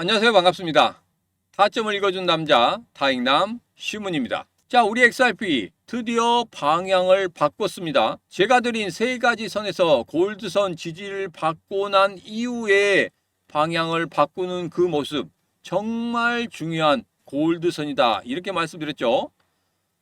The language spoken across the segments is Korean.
안녕하세요. 반갑습니다. 타점을 읽어준 남자 다익남 시문입니다. 자, 우리 XRP 드디어 방향을 바꿨습니다. 제가 드린 세 가지 선에서 골드선 지지를 받고 난 이후에 방향을 바꾸는 그 모습, 정말 중요한 골드선이다, 이렇게 말씀드렸죠.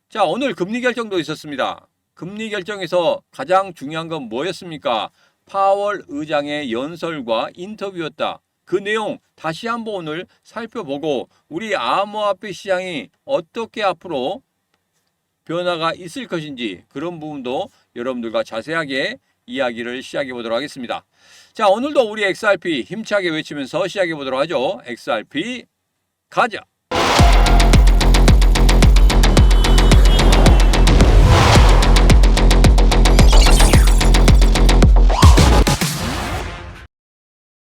자, 오늘 금리 결정도 있었습니다. 금리 결정에서 가장 중요한 건 뭐였습니까? 파월 의장의 연설과 인터뷰였다. 그 내용 다시 한번 오늘 살펴보고 우리 암호화폐 시장이 어떻게 앞으로 변화가 있을 것인지, 그런 부분도 여러분들과 자세하게 이야기를 시작해 보도록 하겠습니다. 자, 오늘도 우리 XRP 힘차게 외치면서 시작해 보도록 하죠. XRP 가자.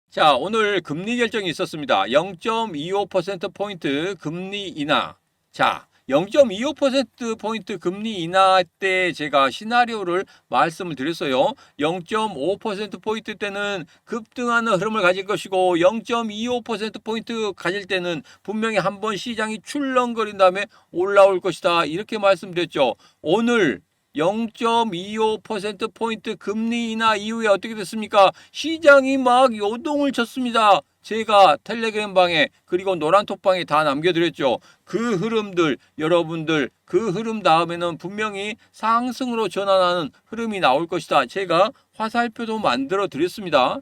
자, 오늘 금리 결정이 있었습니다. 0.25%포인트 금리 인하. 자, 0.25%포인트 금리 인하 때 제가 시나리오를 말씀을 드렸어요. 0.5%포인트 때는 급등하는 흐름을 가질 것이고 0.25%포인트 가질 때는 분명히 한번 시장이 출렁거린 다음에 올라올 것이다, 이렇게 말씀드렸죠. 오늘 0.25%포인트 금리 인하 이후에 어떻게 됐습니까? 시장이 막 요동을 쳤습니다. 제가 텔레그램 방에 그리고 노란톡방에 다 남겨드렸죠. 그 흐름들, 여러분들 그 흐름 다음에는 분명히 상승으로 전환하는 흐름이 나올 것이다, 제가 화살표도 만들어 드렸습니다.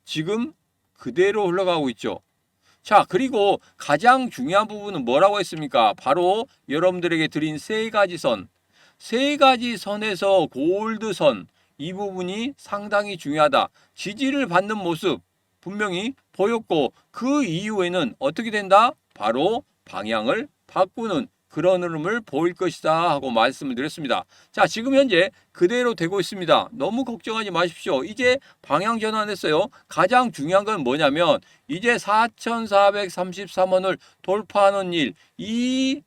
지금 그대로 흘러가고 있죠. 자, 그리고 가장 중요한 부분은 뭐라고 했습니까? 바로 여러분들에게 드린 세 가지 선. 세 가지 선에서 골드선, 이 부분이 상당히 중요하다. 지지를 받는 모습 분명히 보였고 그 이후에는 어떻게 된다? 바로 방향을 바꾸는 그런 흐름을 보일 것이다 하고 말씀을 드렸습니다. 자, 지금 현재 그대로 되고 있습니다. 너무 걱정하지 마십시오. 이제 방향 전환했어요. 가장 중요한 건 뭐냐면 이제 4,433원을 돌파하는 일, 이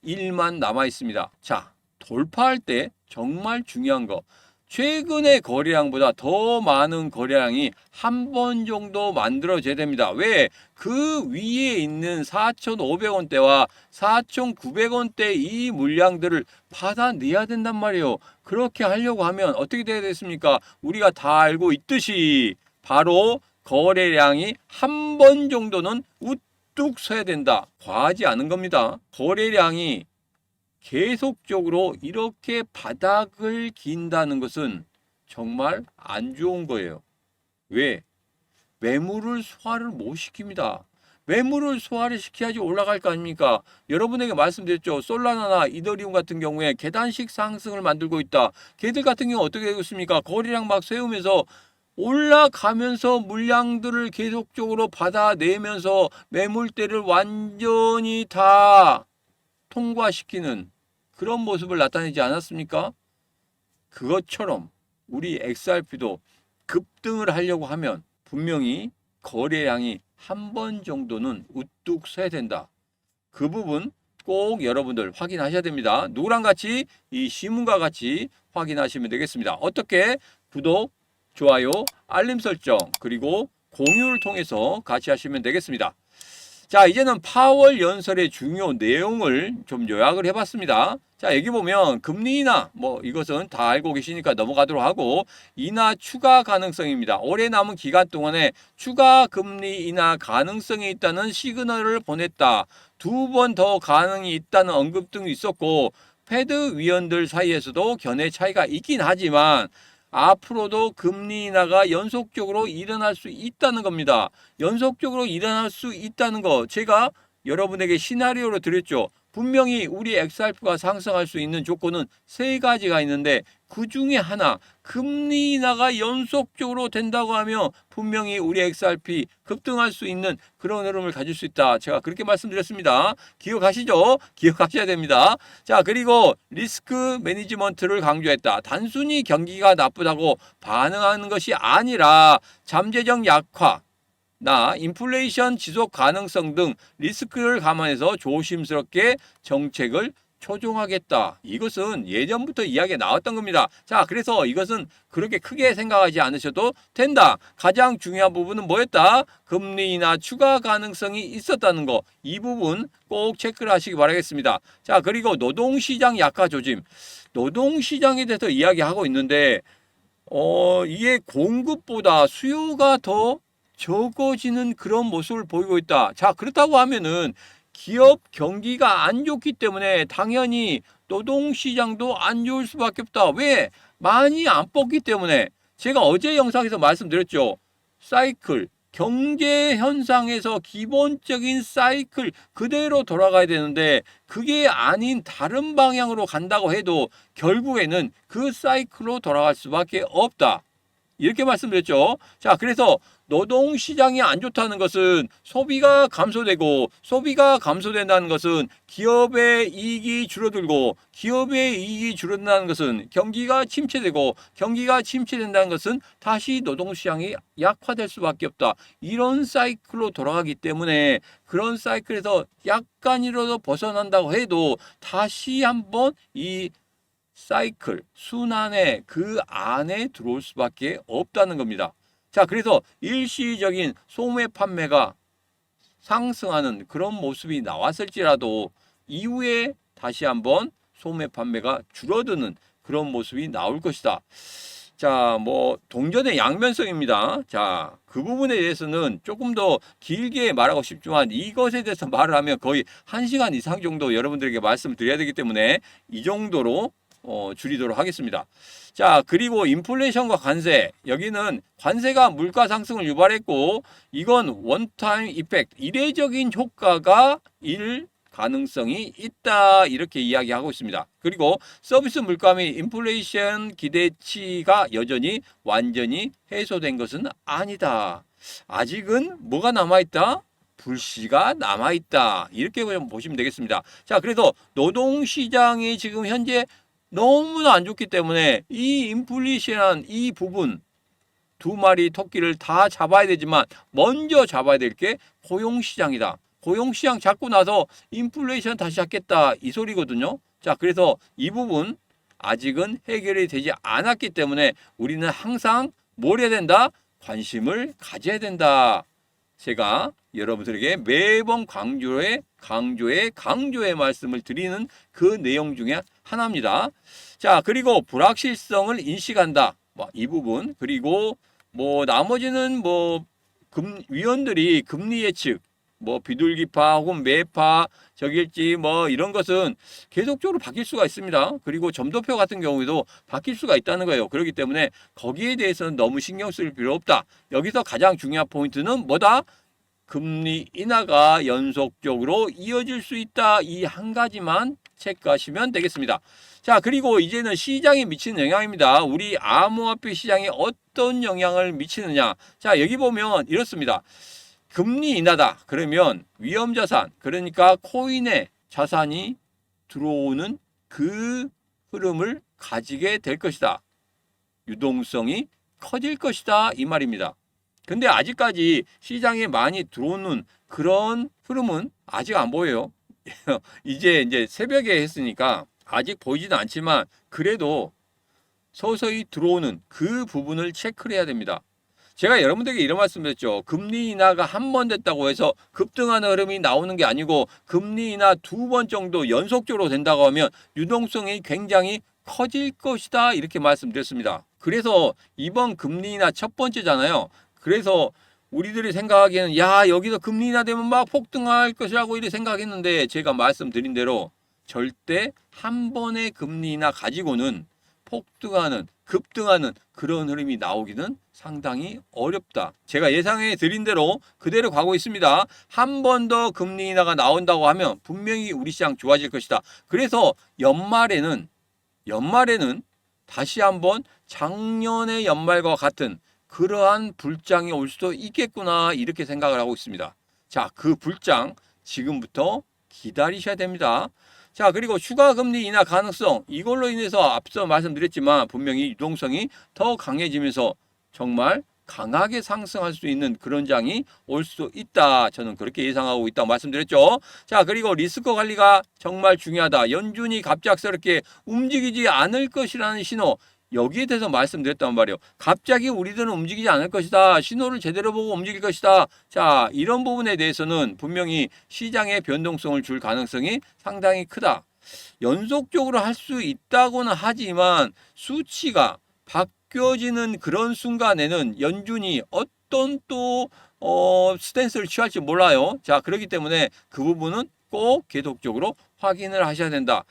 일만 남아 있습니다. 자, 돌파할 때 정말 중요한 거, 최근의 거래량보다 더 많은 거래량이 한 번 정도 만들어져야 됩니다. 왜? 그 위에 있는 4,500원대와 4,900원대 이 물량들을 받아내야 된단 말이에요. 그렇게 하려고 하면 어떻게 돼야 되겠습니까? 우리가 다 알고 있듯이 바로 거래량이 한 번 정도는 우뚝 서야 된다. 과하지 않은 겁니다. 거래량이 계속적으로 이렇게 바닥을 긴다는 것은 정말 안 좋은 거예요. 왜? 매물을 소화를 못 시킵니다. 매물을 소화를 시켜야지 올라갈 거 아닙니까? 여러분에게 말씀드렸죠. 솔라나나 이더리움 같은 경우에 계단식 상승을 만들고 있다. 걔들 같은 경우 어떻게 되고 있습니까? 거래량 막 세우면서 올라가면서 물량들을 계속적으로 받아내면서 매물대를 완전히 다 통과시키는 그런 모습을 나타내지 않았습니까? 그것처럼 우리 XRP도 급등을 하려고 하면 분명히 거래량이 한 번 정도는 우뚝 서야 된다. 그 부분 꼭 여러분들 확인하셔야 됩니다. 누구랑 같이? 이 시문과 같이 확인하시면 되겠습니다. 어떻게? 구독, 좋아요, 알림 설정, 그리고 공유를 통해서 같이 하시면 되겠습니다. 자, 이제는 파월 연설의 중요 내용을 좀 요약을 해봤습니다. 자, 여기 보면 금리 인하, 이것은 다 알고 계시니까 넘어가도록 하고, 인하 추가 가능성입니다. 올해 남은 기간 동안에 추가 금리 인하 가능성이 있다는 시그널을 보냈다. 2번 더 가능이 있다는 언급 등이 있었고, 패드 위원들 사이에서도 견해 차이가 있긴 하지만 앞으로도 금리 인하가 연속적으로 일어날 수 있다는 겁니다. 연속적으로 일어날 수 있다는 거 제가 여러분에게 시나리오로 드렸죠. 분명히 우리 XRP가 상승할 수 있는 조건은 세 가지가 있는데 그 중에 하나, 금리 인하가 연속적으로 된다고 하면 분명히 우리 XRP 급등할 수 있는 그런 흐름을 가질 수 있다. 제가 그렇게 말씀드렸습니다. 기억하시죠? 기억하셔야 됩니다. 자, 그리고 리스크 매니지먼트를 강조했다. 단순히 경기가 나쁘다고 반응하는 것이 아니라 잠재적 약화, 인플레이션 지속 가능성 등 리스크를 감안해서 조심스럽게 정책을 조정하겠다. 이것은 예전부터 이야기가 나왔던 겁니다. 자, 그래서 이것은 그렇게 크게 생각하지 않으셔도 된다. 가장 중요한 부분은 뭐였다? 금리 인하 추가 가능성이 있었다는 거. 이 부분 꼭 체크를 하시기 바라겠습니다. 자, 그리고 노동시장 약화 조짐. 노동시장에 대해서 이야기하고 있는데 이게 공급보다 수요가 더 적어지는 그런 모습을 보이고 있다. 자, 그렇다고 하면은 기업 경기가 안 좋기 때문에 당연히 노동시장도 안 좋을 수밖에 없다. 왜? 많이 안 뽑기 때문에. 제가 어제 영상에서 말씀드렸죠. 사이클, 경제 현상에서 기본적인 사이클 그대로 돌아가야 되는데 그게 아닌 다른 방향으로 간다고 해도 결국에는 그 사이클로 돌아갈 수밖에 없다. 이렇게 말씀드렸죠. 자, 그래서 노동시장이 안 좋다는 것은 소비가 감소되고, 소비가 감소된다는 것은 기업의 이익이 줄어들고, 기업의 이익이 줄어든다는 것은 경기가 침체되고, 경기가 침체된다는 것은 다시 노동시장이 약화될 수밖에 없다. 이런 사이클로 돌아가기 때문에 그런 사이클에서 약간이라도 벗어난다고 해도 다시 한번 이 사이클, 순환의 그 안에 들어올 수밖에 없다는 겁니다. 자, 그래서 일시적인 소매 판매가 상승하는 그런 모습이 나왔을지라도 이후에 다시 한번 소매 판매가 줄어드는 그런 모습이 나올 것이다. 자, 동전의 양면성입니다. 자, 그 부분에 대해서는 조금 더 길게 말하고 싶지만 이것에 대해서 말을 하면 거의 1시간 이상 정도 여러분들에게 말씀을 드려야 되기 때문에 이 정도로 줄이도록 하겠습니다. 자, 그리고 인플레이션과 관세. 여기는 관세가 물가 상승을 유발했고 이건 원타임 이펙트, 이례적인 효과가 일 가능성이 있다. 이렇게 이야기하고 있습니다. 그리고 서비스 물가 및 인플레이션 기대치가 여전히 완전히 해소된 것은 아니다. 아직은 뭐가 남아있다? 불씨가 남아있다. 이렇게 보시면 되겠습니다. 자, 그래서 노동시장이 지금 현재 너무나 안 좋기 때문에 이 인플레이션한 이 부분 두 마리 토끼를 다 잡아야 되지만 먼저 잡아야 될 게 고용시장이다. 고용시장 잡고 나서 인플레이션 다시 잡겠다 이 소리거든요. 자, 그래서 이 부분 아직은 해결이 되지 않았기 때문에 우리는 항상 뭘 해야 된다? 관심을 가져야 된다. 제가 여러분들에게 매번 강조의 말씀을 드리는 그 내용 중에 하나입니다. 자, 그리고 불확실성을 인식한다. 이 부분. 그리고 나머지는 위원들이 금리 예측, 비둘기파 혹은 매파 적일지 이런 것은 계속적으로 바뀔 수가 있습니다. 그리고 점도표 같은 경우에도 바뀔 수가 있다는 거예요. 그렇기 때문에 거기에 대해서는 너무 신경 쓸 필요 없다. 여기서 가장 중요한 포인트는 뭐다? 금리 인하가 연속적으로 이어질 수 있다. 이 한 가지만 체크하시면 되겠습니다. 자, 그리고 이제는 시장에 미치는 영향입니다. 우리 암호화폐 시장에 어떤 영향을 미치느냐. 자, 여기 보면 이렇습니다. 금리 인하다. 그러면 위험자산, 그러니까 코인에 자산이 들어오는 그 흐름을 가지게 될 것이다. 유동성이 커질 것이다. 이 말입니다. 근데 아직까지 시장에 많이 들어오는 그런 흐름은 아직 안 보여요. 이제 새벽에 했으니까 아직 보이지는 않지만 그래도 서서히 들어오는 그 부분을 체크를 해야 됩니다. 제가 여러분들에게 이런 말씀드렸죠. 금리 인하가 한 번 됐다고 해서 급등하는 흐름이 나오는 게 아니고 금리 인하 2번 정도 연속적으로 된다고 하면 유동성이 굉장히 커질 것이다. 이렇게 말씀드렸습니다. 그래서 이번 금리 인하 첫 번째잖아요. 그래서 우리들이 생각하기에는 여기서 금리 인하 되면 막 폭등할 것이라고 이렇게 생각했는데 제가 말씀드린 대로 절대 한 번의 금리 인하 가지고는 폭등하는, 급등하는 그런 흐름이 나오기는 상당히 어렵다. 제가 예상해 드린 대로 그대로 가고 있습니다. 한 번 더 금리 인하가 나온다고 하면 분명히 우리 시장 좋아질 것이다. 그래서 연말에는 다시 한번 작년의 연말과 같은 그러한 불장이 올 수도 있겠구나 이렇게 생각을 하고 있습니다. 자, 그 불장 지금부터 기다리셔야 됩니다. 자, 그리고 추가 금리 인하 가능성, 이걸로 인해서 앞서 말씀드렸지만 분명히 유동성이 더 강해지면서 정말 강하게 상승할 수 있는 그런 장이 올 수 있다. 저는 그렇게 예상하고 있다고 말씀드렸죠. 자, 그리고 리스크 관리가 정말 중요하다. 연준이 갑작스럽게 움직이지 않을 것이라는 신호. 여기에 대해서 말씀드렸단 말이에요. 갑자기 우리들은 움직이지 않을 것이다. 신호를 제대로 보고 움직일 것이다. 자, 이런 부분에 대해서는 분명히 시장의 변동성을 줄 가능성이 상당히 크다. 연속적으로 할 수 있다고는 하지만 수치가 바뀌어지는 그런 순간에는 연준이 어떤 또 스탠스를 취할지 몰라요. 자, 그렇기 때문에 그 부분은 꼭 계속적으로 확인을 하셔야 된다.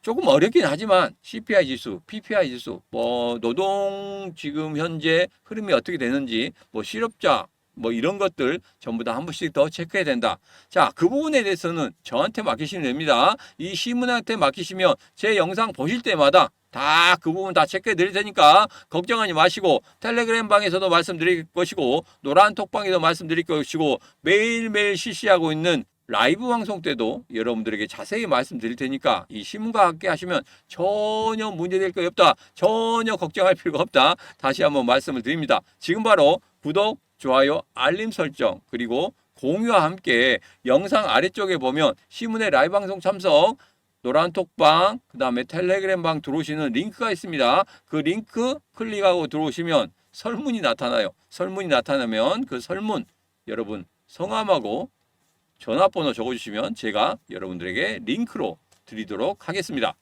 조금 어렵긴 하지만 CPI 지수, PPI 지수, 노동 지금 현재 흐름이 어떻게 되는지, 실업자, 이런 것들 전부 다 한 번씩 더 체크해야 된다. 자, 그 부분에 대해서는 저한테 맡기시면 됩니다. 이 시문한테 맡기시면 제 영상 보실 때마다 다 그 부분 다 체크해 드릴 테니까 걱정하지 마시고, 텔레그램 방에서도 말씀드릴 것이고, 노란 톡방에도 말씀드릴 것이고, 매일매일 실시하고 있는 라이브 방송 때도 여러분들에게 자세히 말씀드릴 테니까 이 신문과 함께 하시면 전혀 문제될 거 없다. 전혀 걱정할 필요가 없다. 다시 한번 말씀을 드립니다. 지금 바로 구독, 좋아요, 알림 설정, 그리고 공유와 함께 영상 아래쪽에 보면 신문의 라이브 방송 참석, 노란 톡방, 그 다음에 텔레그램 방 들어오시는 링크가 있습니다. 그 링크 클릭하고 들어오시면 설문이 나타나요. 설문이 나타나면 그 설문 여러분 성함하고 전화번호 적어주시면 제가 여러분들에게 링크로 드리도록 하겠습니다.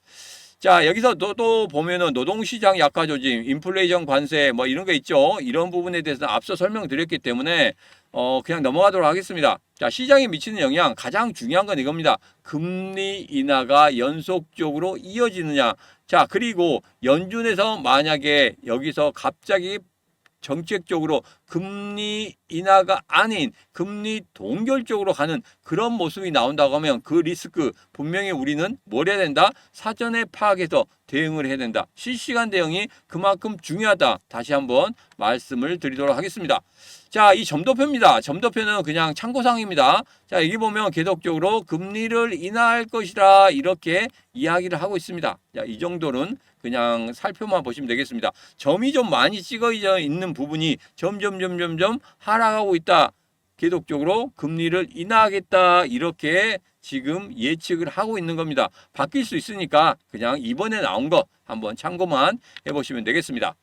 자, 여기서 또 보면은 노동시장 약화 조짐, 인플레이션 관세 이런 게 있죠. 이런 부분에 대해서는 앞서 설명드렸기 때문에 그냥 넘어가도록 하겠습니다. 자, 시장에 미치는 영향 가장 중요한 건 이겁니다. 금리 인하가 연속적으로 이어지느냐. 자, 그리고 연준에서 만약에 여기서 갑자기 정책적으로 금리 인하가 아닌 금리 동결 쪽으로 가는 그런 모습이 나온다고 하면 그 리스크 분명히 우리는 뭘 해야 된다? 사전에 파악해서 대응을 해야 된다. 실시간 대응이 그만큼 중요하다. 다시 한번 말씀을 드리도록 하겠습니다. 자, 이 점도표입니다. 점도표는 그냥 참고사항입니다. 자, 여기 보면 계속적으로 금리를 인하할 것이라 이렇게 이야기를 하고 있습니다. 자, 이 정도는 그냥 살펴만 보시면 되겠습니다. 점이 좀 많이 찍어져 있는 부분이 점점 하락하고 있다. 계속적으로 금리를 인하하겠다. 이렇게 지금 예측을 하고 있는 겁니다. 바뀔 수 있으니까 그냥 이번에 나온 거 한번 참고만 해보시면 되겠습니다.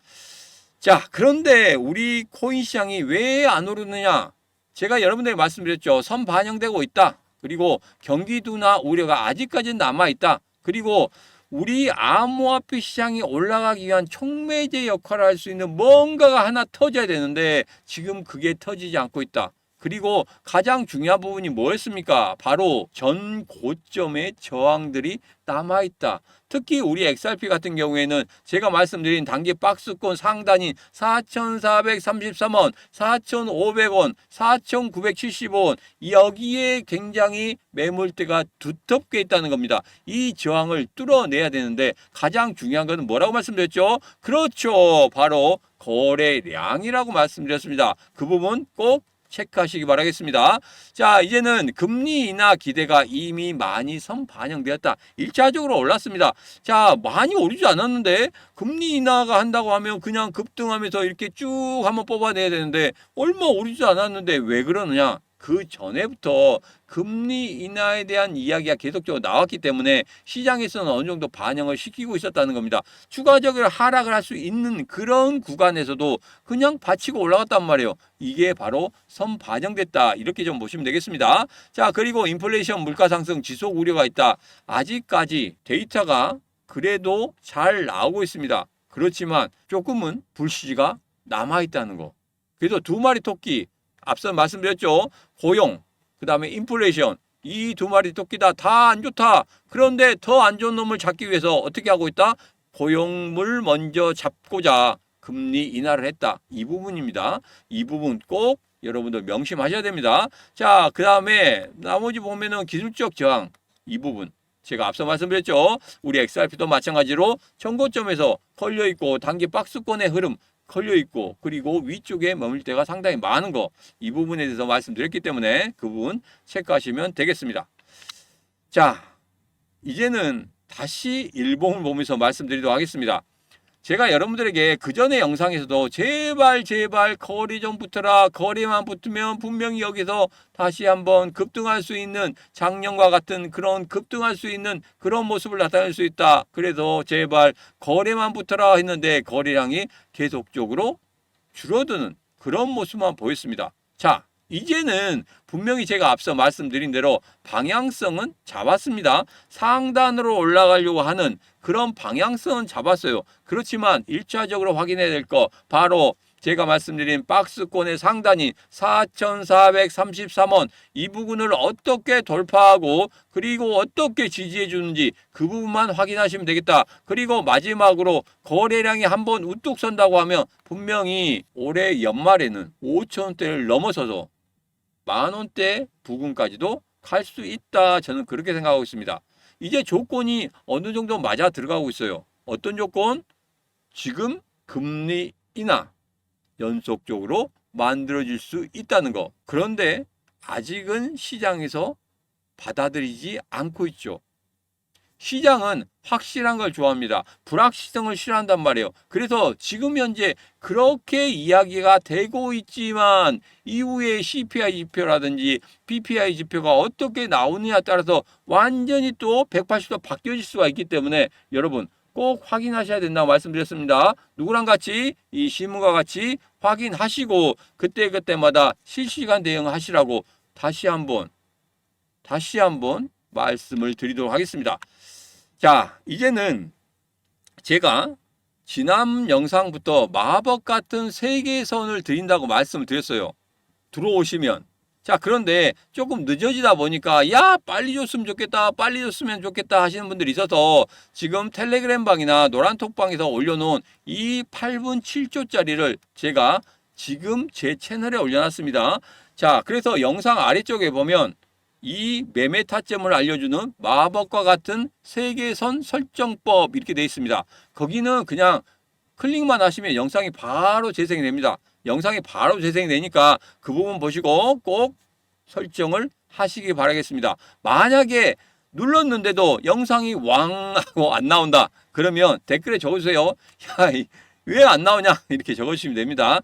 자, 그런데 우리 코인 시장이 왜 안 오르느냐? 제가 여러분들에게 말씀드렸죠. 선반영되고 있다. 그리고 경기 둔화 우려가 아직까지는 남아있다. 그리고 우리 암호화폐 시장이 올라가기 위한 촉매제 역할을 할 수 있는 뭔가가 하나 터져야 되는데 지금 그게 터지지 않고 있다. 그리고 가장 중요한 부분이 뭐였습니까? 바로 전 고점의 저항들이 남아있다. 특히 우리 XRP 같은 경우에는 제가 말씀드린 단기 박스권 상단인 4,433원, 4,500원, 4,975원 여기에 굉장히 매물대가 두텁게 있다는 겁니다. 이 저항을 뚫어내야 되는데 가장 중요한 것은 뭐라고 말씀드렸죠? 그렇죠. 바로 거래량이라고 말씀드렸습니다. 그 부분 꼭 체크하시기 바라겠습니다. 자, 이제는 금리 인하 기대가 이미 많이 선반영되었다. 1차적으로 올랐습니다. 자, 많이 오르지 않았는데 금리 인하가 한다고 하면 그냥 급등하면서 이렇게 쭉 한번 뽑아내야 되는데 얼마 오르지 않았는데 왜 그러느냐? 그 전에부터 금리 인하에 대한 이야기가 계속적으로 나왔기 때문에 시장에서는 어느 정도 반영을 시키고 있었다는 겁니다. 추가적으로 하락을 할 수 있는 그런 구간에서도 그냥 받치고 올라갔단 말이에요. 이게 바로 선반영됐다. 이렇게 좀 보시면 되겠습니다. 자, 그리고 인플레이션 물가 상승 지속 우려가 있다. 아직까지 데이터가 그래도 잘 나오고 있습니다. 그렇지만 조금은 불씨가 남아있다는 거. 그래도 두 마리 토끼 앞서 말씀드렸죠. 고용, 그 다음에 인플레이션 이 두 마리 토끼다 다 안 좋다. 그런데 더 안 좋은 놈을 잡기 위해서 어떻게 하고 있다? 고용을 먼저 잡고자 금리 인하를 했다. 이 부분입니다. 이 부분 꼭 여러분들 명심하셔야 됩니다. 자, 그 다음에 나머지 보면은 기술적 저항 이 부분 제가 앞서 말씀드렸죠. 우리 XRP도 마찬가지로 전고점에서 걸려있고 단기 박스권의 흐름 걸려있고 그리고 위쪽에 머물 때가 상당히 많은 거 이 부분에 대해서 말씀드렸기 때문에 그 부분 체크하시면 되겠습니다. 자, 이제는 다시 일봉을 보면서 말씀드리도록 하겠습니다. 제가 여러분들에게 그 전에 영상에서도 제발 거래 좀 붙어라. 거래만 붙으면 분명히 여기서 다시 한번 급등할 수 있는 작년과 같은 그런 급등할 수 있는 그런 모습을 나타낼 수 있다. 그래서 제발 거래만 붙어라 했는데 거래량이 계속적으로 줄어드는 그런 모습만 보였습니다. 자, 이제는 분명히 제가 앞서 말씀드린 대로 방향성은 잡았습니다. 상단으로 올라가려고 하는 그런 방향성은 잡았어요. 그렇지만 1차적으로 확인해야 될 거 바로 제가 말씀드린 박스권의 상단인 4,433원 이 부분을 어떻게 돌파하고 그리고 어떻게 지지해 주는지 그 부분만 확인하시면 되겠다. 그리고 마지막으로 거래량이 한번 우뚝 선다고 하면 분명히 올해 연말에는 5,000원대를 넘어서서 만원대 부근까지도 갈 수 있다. 저는 그렇게 생각하고 있습니다. 이제 조건이 어느 정도 맞아 들어가고 있어요. 어떤 조건? 지금 금리 인하 연속적으로 만들어질 수 있다는 거. 그런데 아직은 시장에서 받아들이지 않고 있죠. 시장은 확실한 걸 좋아합니다. 불확실성을 싫어한단 말이에요. 그래서 지금 현재 그렇게 이야기가 되고 있지만 이후에 CPI 지표라든지 PPI 지표가 어떻게 나오느냐에 따라서 완전히 또 180도 바뀌어질 수가 있기 때문에 여러분 꼭 확인하셔야 된다고 말씀드렸습니다. 누구랑 같이 이 신문과 같이 확인하시고 그때마다 실시간 대응하시라고 다시 한번 말씀을 드리도록 하겠습니다. 자, 이제는 제가 지난 영상부터 마법 같은 세계선을 드린다고 말씀을 드렸어요. 들어오시면. 자, 그런데 조금 늦어지다 보니까 야 빨리 줬으면 좋겠다 빨리 줬으면 좋겠다 하시는 분들이 있어서 지금 텔레그램 방이나 노란톡방에서 올려놓은 이 8분 7초짜리를 제가 지금 제 채널에 올려놨습니다. 자, 그래서 영상 아래쪽에 보면 이 매매 타점을 알려주는 마법과 같은 세계선 설정법 이렇게 되어 있습니다. 거기는 그냥 클릭만 하시면 영상이 바로 재생이 됩니다. 영상이 바로 재생이 되니까 그 부분 보시고 꼭 설정을 하시기 바라겠습니다. 만약에 눌렀는데도 영상이 왕 하고 안 나온다. 그러면 댓글에 적어주세요. 야, 왜 안 나오냐? 이렇게 적어주시면 됩니다.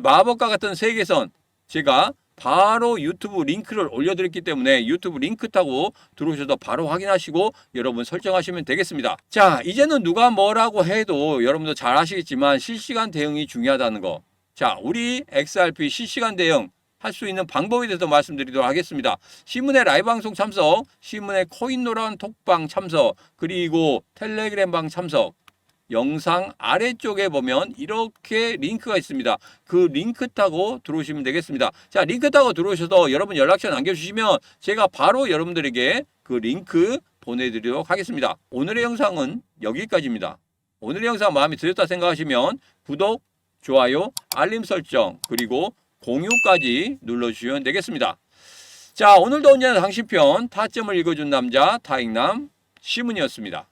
마법과 같은 세계선 제가 바로 유튜브 링크를 올려드렸기 때문에 유튜브 링크 타고 들어오셔서 바로 확인하시고 여러분 설정하시면 되겠습니다. 자, 이제는 누가 뭐라고 해도 여러분도 잘 아시겠지만 실시간 대응이 중요하다는 거. 자, 우리 XRP 실시간 대응 할 수 있는 방법에 대해서 말씀드리도록 하겠습니다. 신문의 라이브 방송 참석, 신문의 코인 노란 톡방 참석, 그리고 텔레그램 방 참석. 영상 아래쪽에 보면 이렇게 링크가 있습니다. 그 링크 타고 들어오시면 되겠습니다. 자, 링크 타고 들어오셔서 여러분 연락처 남겨주시면 제가 바로 여러분들에게 그 링크 보내드리도록 하겠습니다. 오늘의 영상은 여기까지입니다. 오늘의 영상 마음에 드셨다 생각하시면 구독, 좋아요, 알림 설정 그리고 공유까지 눌러주시면 되겠습니다. 자, 오늘도 언제나 당신편 타점을 읽어준 남자 타익남 시문이었습니다.